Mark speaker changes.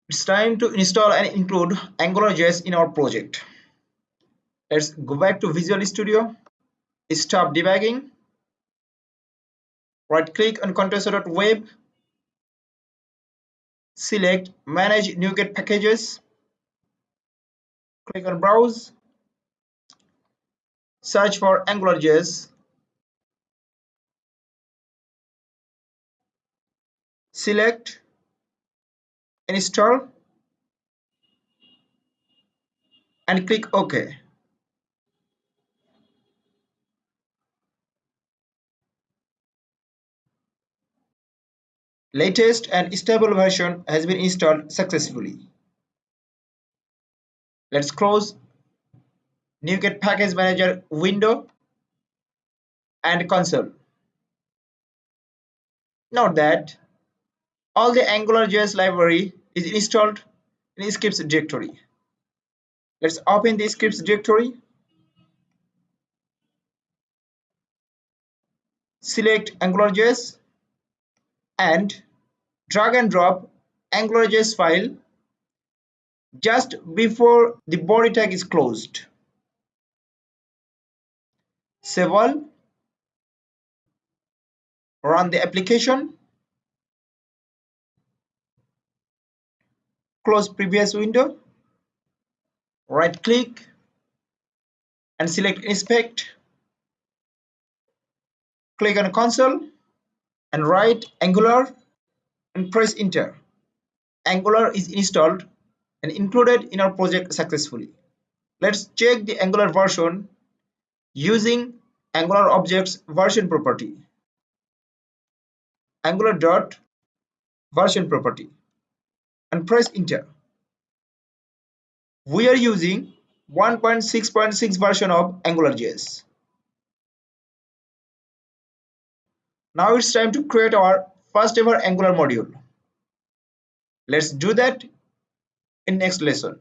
Speaker 1: It's time to install and include AngularJS in our project. Let's go back to Visual Studio, stop debugging, right click on console.web, select Manage NuGet Packages, click on Browse, search for AngularJS, select Install, and click OK. Latest and stable version has been installed successfully. Let's close NuGet Package Manager window and console. Note that all the AngularJS library is installed in scripts directory. Let's open the scripts directory, select AngularJS and drag and drop AngularJS file just before the body tag is closed. Save all, run the application, close previous window, right click and select inspect, click on console and write Angular and press enter. Angular is installed and included in our project successfully. Let's check the Angular version using Angular objects version property. Angular dot version property and press enter. We are using 1.6.6 version of AngularJS. Now it's time to create our first ever Angular module. Let's do that in next lesson.